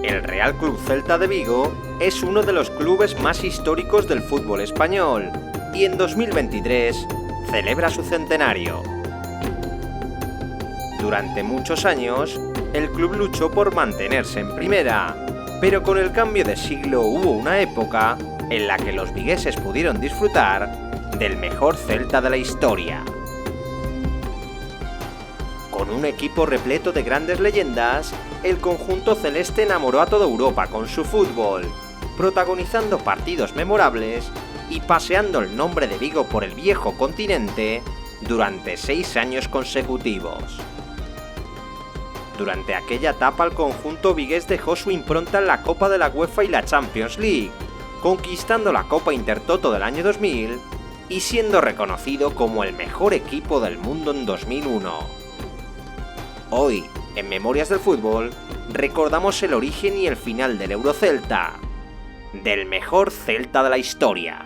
El Real Club Celta de Vigo es uno de los clubes más históricos del fútbol español y en 2023 celebra su centenario. Durante muchos años, el club luchó por mantenerse en primera, pero con el cambio de siglo hubo una época en la que los vigueses pudieron disfrutar del mejor Celta de la historia. Con un equipo repleto de grandes leyendas, el conjunto celeste enamoró a toda Europa con su fútbol, protagonizando partidos memorables y paseando el nombre de Vigo por el viejo continente durante 6 años consecutivos. Durante aquella etapa el conjunto vigués dejó su impronta en la Copa de la UEFA y la Champions League, conquistando la Copa Intertoto del año 2000 y siendo reconocido como el mejor equipo del mundo en 2001. Hoy, en Memorias del Fútbol, recordamos el origen y el final del Eurocelta, del mejor Celta de la historia.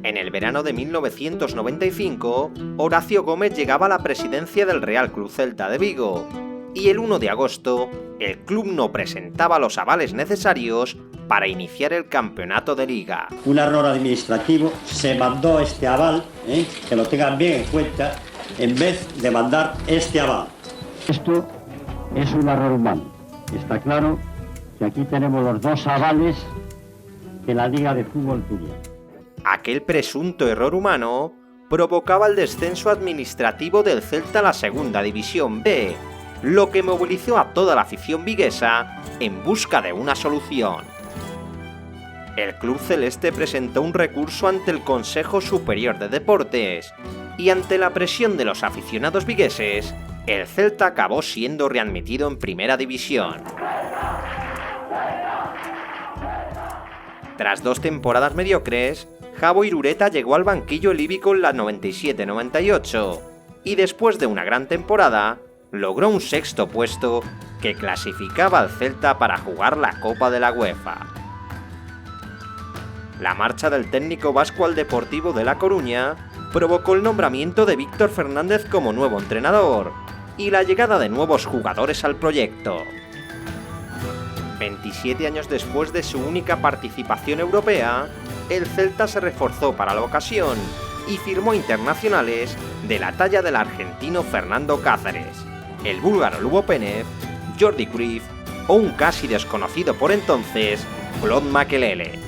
En el verano de 1995, Horacio Gómez llegaba a la presidencia del Real Club Celta de Vigo, y el 1 de agosto, el club no presentaba los avales necesarios para iniciar el campeonato de liga. Un error administrativo, se mandó este aval, que lo tengan bien en cuenta, en vez de mandar este aval. Esto es un error humano. Está claro que aquí tenemos los 2 avales que la Liga de Fútbol tenía. Aquel presunto error humano provocaba el descenso administrativo del Celta a la Segunda División B, lo que movilizó a toda la afición viguesa en busca de una solución. El club celeste presentó un recurso ante el Consejo Superior de Deportes y ante la presión de los aficionados vigueses, el Celta acabó siendo readmitido en Primera División. Tras 2 temporadas mediocres, Javo Irureta llegó al banquillo elíbico en la 97-98 y después de una gran temporada, logró un 6º puesto que clasificaba al Celta para jugar la Copa de la UEFA. La marcha del técnico vasco al Deportivo de La Coruña provocó el nombramiento de Víctor Fernández como nuevo entrenador y la llegada de nuevos jugadores al proyecto. 27 años después de su única participación europea, el Celta se reforzó para la ocasión y firmó internacionales de la talla del argentino Fernando Cáceres, el búlgaro Lubo Penev, Jordi Cruyff o un casi desconocido por entonces Claude Makelele.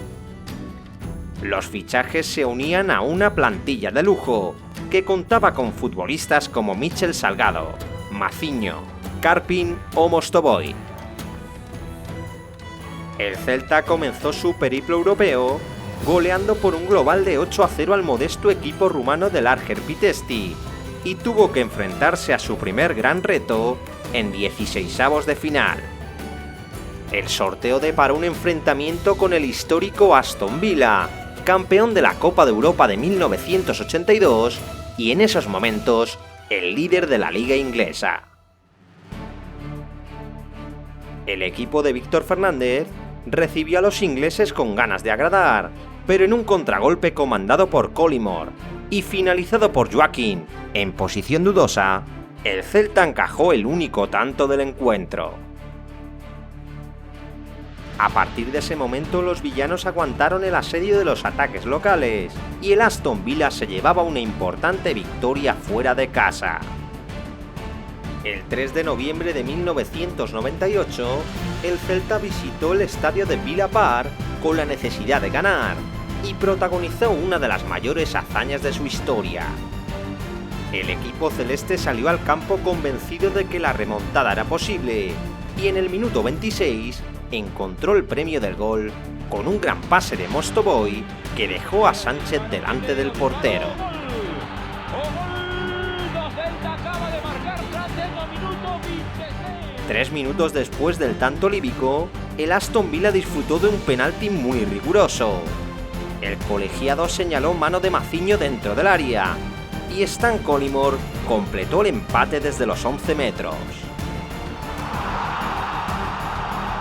Los fichajes se unían a una plantilla de lujo que contaba con futbolistas como Michel Salgado, Maciño, Karpin o Mostovoy. El Celta comenzó su periplo europeo goleando por un global de 8-0 al modesto equipo rumano del Arger Pitești y tuvo que enfrentarse a su primer gran reto en 16avos de final. El sorteo deparó un enfrentamiento con el histórico Aston Villa, campeón de la Copa de Europa de 1982 y en esos momentos el líder de la liga inglesa. El equipo de Víctor Fernández recibió a los ingleses con ganas de agradar, pero en un contragolpe comandado por Collymore y finalizado por Joaquín en posición dudosa, el Celta encajó el único tanto del encuentro. A partir de ese momento los villanos aguantaron el asedio de los ataques locales y el Aston Villa se llevaba una importante victoria fuera de casa. El 3 de noviembre de 1998, el Celta visitó el estadio de Villa Park con la necesidad de ganar y protagonizó una de las mayores hazañas de su historia. El equipo celeste salió al campo convencido de que la remontada era posible y en el minuto 26 encontró el premio del gol con un gran pase de Mostovoy que dejó a Sánchez delante del portero. 3 minutos después del tanto líbico, el Aston Villa disfrutó de un penalti muy riguroso. El colegiado señaló mano de Maciño dentro del área y Stan Collymore completó el empate desde los 11 metros.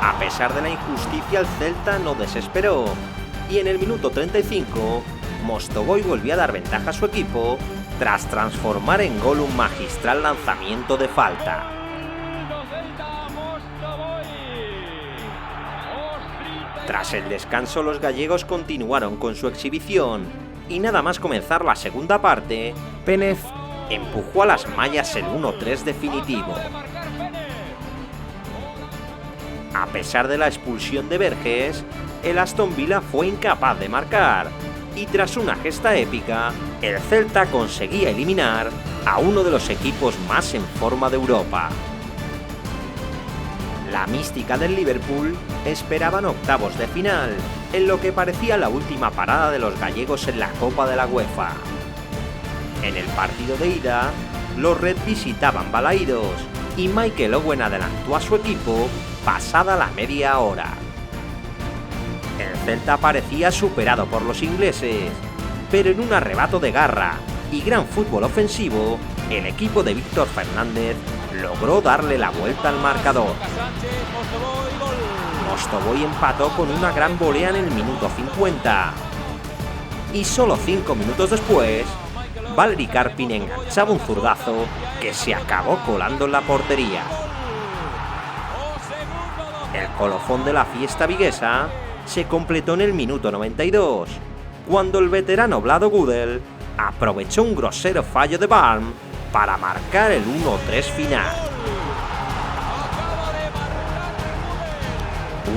A pesar de la injusticia, el Celta no desesperó y en el minuto 35, Mostovoy volvió a dar ventaja a su equipo tras transformar en gol un magistral lanzamiento de falta. Tras el descanso, los gallegos continuaron con su exhibición y nada más comenzar la segunda parte, Pénez empujó a las mallas el 1-3 definitivo. A pesar de la expulsión de Verges, el Aston Villa fue incapaz de marcar y tras una gesta épica, el Celta conseguía eliminar a uno de los equipos más en forma de Europa. La mística del Liverpool esperaban octavos de final, en lo que parecía la última parada de los gallegos en la Copa de la UEFA. En el partido de ida, los Red visitaban Balaídos y Michael Owen adelantó a su equipo pasada la media hora. El Celta parecía superado por los ingleses, pero en un arrebato de garra y gran fútbol ofensivo, el equipo de Víctor Fernández logró darle la vuelta al marcador. Mostovoy empató con una gran volea en el minuto 50. Y solo 5 minutos después, Valery Karpin enganchaba un zurdazo que se acabó colando en la portería. El colofón de la fiesta viguesa se completó en el minuto 92, cuando el veterano Vlado Gudel aprovechó un grosero fallo de Barm para marcar el 1-3 final.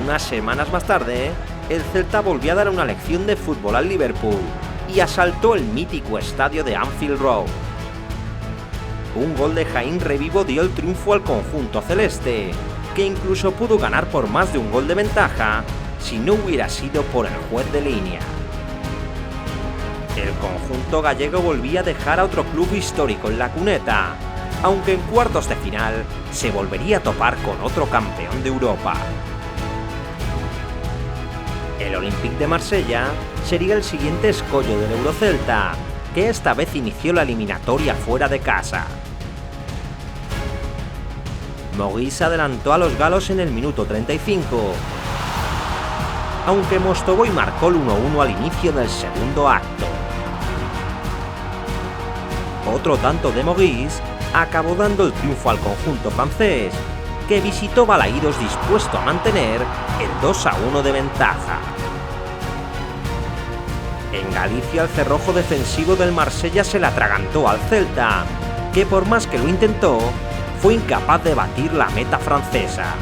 Unas semanas más tarde, el Celta volvió a dar una lección de fútbol al Liverpool y asaltó el mítico estadio de Anfield Road. Un gol de Jaime Revivo dio el triunfo al conjunto celeste, que incluso pudo ganar por más de un gol de ventaja si no hubiera sido por el juez de línea. El conjunto gallego volvía a dejar a otro club histórico en la cuneta, aunque en cuartos de final se volvería a topar con otro campeón de Europa. El Olympique de Marsella sería el siguiente escollo del Eurocelta, que esta vez inició la eliminatoria fuera de casa. Maurice adelantó a los galos en el minuto 35, aunque Mostovoy marcó el 1-1 al inicio del segundo acto. Otro tanto de Maurice acabó dando el triunfo al conjunto francés, que visitó Balaídos dispuesto a mantener el 2-1 de ventaja. En Galicia, el cerrojo defensivo del Marsella se le atragantó al Celta, que por más que lo intentó, fue incapaz de batir la meta francesa.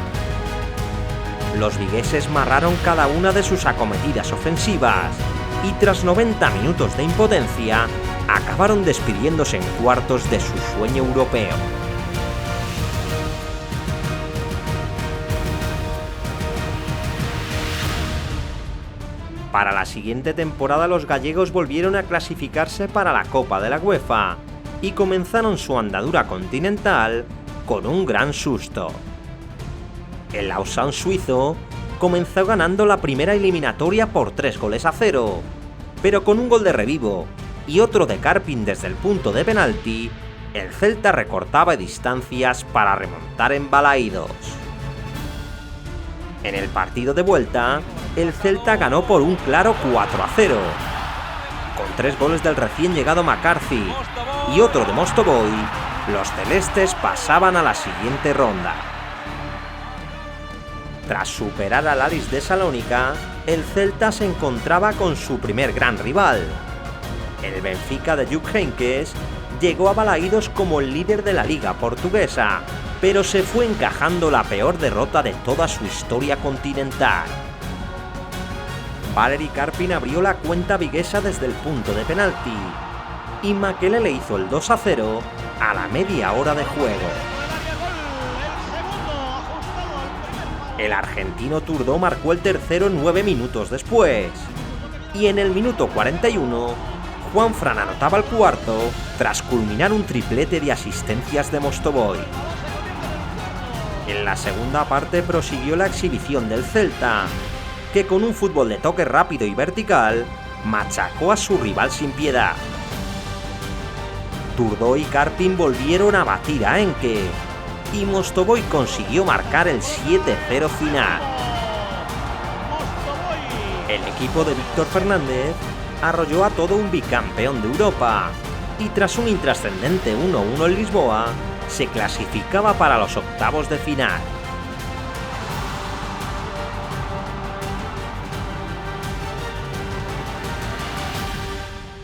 Los vigueses marraron cada una de sus acometidas ofensivas y tras 90 minutos de impotencia, acabaron despidiéndose en cuartos de su sueño europeo. Para la siguiente temporada, los gallegos volvieron a clasificarse para la Copa de la UEFA y comenzaron su andadura continental con un gran susto. El Lausanne suizo comenzó ganando la primera eliminatoria por 3-0, pero con un gol de Revivo y otro de Karpin desde el punto de penalti, el Celta recortaba distancias para remontar en Balaídos. En el partido de vuelta, el Celta ganó por un claro 4-0, con 3 goles del recién llegado McCarthy y otro de Mostovoy. Los celestes pasaban a la siguiente ronda. Tras superar al Aris de Salónica, el Celta se encontraba con su primer gran rival. El Benfica de Jupp Heynckes llegó a Balaídos como el líder de la liga portuguesa, pero se fue encajando la peor derrota de toda su historia continental. Valery Karpin abrió la cuenta viguesa desde el punto de penalti y Makele le hizo el 2-0 a la media hora de juego. El argentino Turdó marcó el tercero 9 minutos después y en el minuto 41 Juanfran anotaba el cuarto tras culminar un triplete de asistencias de Mostovoy. En la segunda parte prosiguió la exhibición del Celta, que con un fútbol de toque rápido y vertical machacó a su rival sin piedad. Turdó y Karpin volvieron a batir a Henke y Mostovoy consiguió marcar el 7-0 final. El equipo de Víctor Fernández arrolló a todo un bicampeón de Europa y tras un intrascendente 1-1 en Lisboa, se clasificaba para los octavos de final.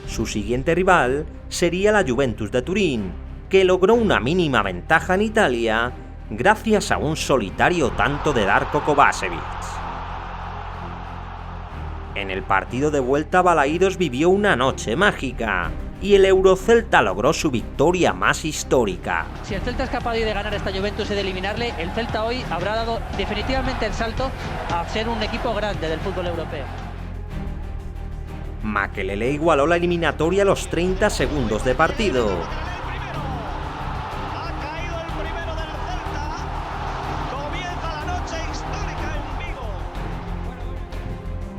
Su siguiente rival sería la Juventus de Turín, que logró una mínima ventaja en Italia gracias a un solitario tanto de Darko Kovačević. En el partido de vuelta, Balaídos vivió una noche mágica y el Eurocelta logró su victoria más histórica. Si el Celta es capaz de ganar a esta Juventus y de eliminarle, el Celta hoy habrá dado definitivamente el salto a ser un equipo grande del fútbol europeo. Makelele igualó la eliminatoria a los 30 segundos de partido.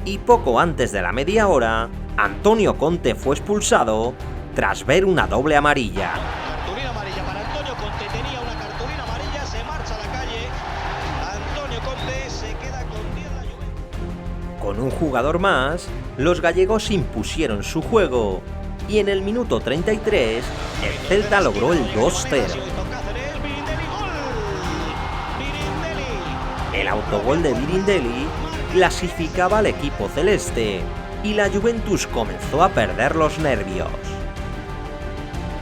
Y poco antes de la media hora, Antonio Conte fue expulsado tras ver una doble amarilla. Cartulina amarilla para Antonio Conte, tenía una cartulina amarilla, se marcha a la calle. Antonio Conte se queda con 10 la Juventus. Con un jugador más, los gallegos impusieron su juego y en el minuto 33 el Celta logró el 2-0. El autogol de Birindelli clasificaba al equipo celeste y la Juventus comenzó a perder los nervios.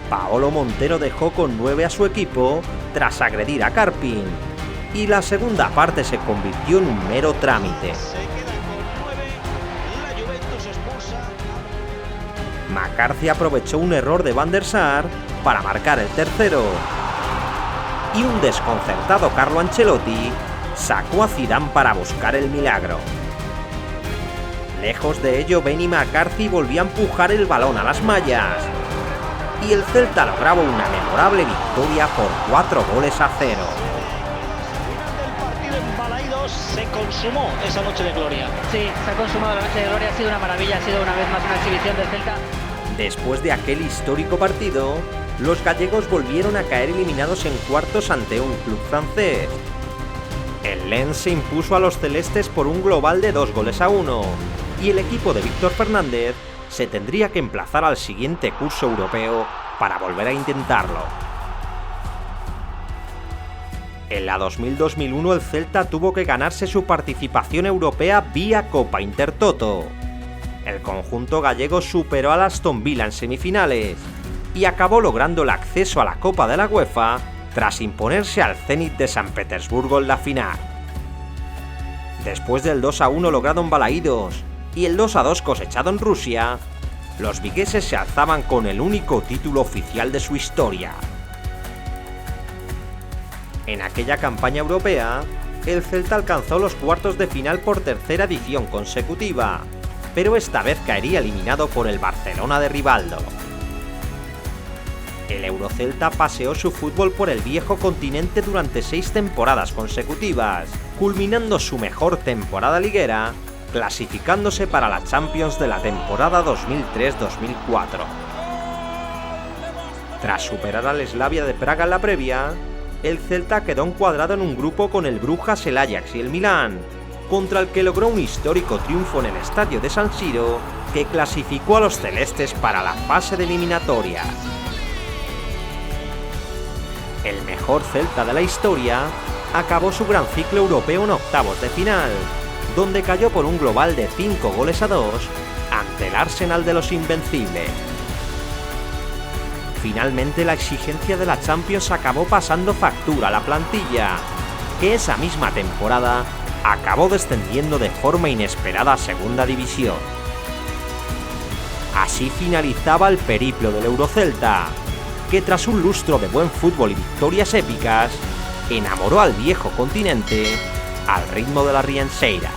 Paolo Montero dejó con 9 a su equipo tras agredir a Karpin y la segunda parte se convirtió en un mero trámite. McCarthy aprovechó un error de Van der Sar para marcar el tercero y un desconcertado Carlo Ancelotti sacó a Zidane para buscar el milagro. Lejos de ello, Benny McCarthy volvió a empujar el balón a las mallas y el Celta lograba una memorable victoria por 4-0. El final del partido en Balaídos se consumó esa noche de gloria. Sí, se ha consumado la noche de gloria, ha sido una maravilla, ha sido una vez más una exhibición del Celta. Después de aquel histórico partido, los gallegos volvieron a caer eliminados en cuartos ante un club francés. El Lens se impuso a los celestes por un global de 2-1 y el equipo de Víctor Fernández se tendría que emplazar al siguiente curso europeo para volver a intentarlo. En la 2000-2001 el Celta tuvo que ganarse su participación europea vía Copa Intertoto. El conjunto gallego superó al Aston Villa en semifinales y acabó logrando el acceso a la Copa de la UEFA tras imponerse al Zenit de San Petersburgo en la final. Después del 2-1 logrado en Balaídos y el 2-2 cosechado en Rusia, los vigueses se alzaban con el único título oficial de su historia. En aquella campaña europea, el Celta alcanzó los cuartos de final por tercera edición consecutiva, pero esta vez caería eliminado por el Barcelona de Rivaldo. El Eurocelta paseó su fútbol por el viejo continente durante 6 temporadas consecutivas, culminando su mejor temporada liguera, clasificándose para la Champions de la temporada 2003-2004. Tras superar al Slavia de Praga en la previa, el Celta quedó encuadrado en un grupo con el Brujas, el Ajax y el Milán, contra el que logró un histórico triunfo en el estadio de San Siro, que clasificó a los celestes para la fase de eliminatorias. El mejor Celta de la historia acabó su gran ciclo europeo en octavos de final, donde cayó por un global de 5-2 ante el Arsenal de los Invencibles. Finalmente la exigencia de la Champions acabó pasando factura a la plantilla, que esa misma temporada acabó descendiendo de forma inesperada a Segunda División. Así finalizaba el periplo del Eurocelta, que tras un lustro de buen fútbol y victorias épicas, enamoró al viejo continente al ritmo de la Riancheira.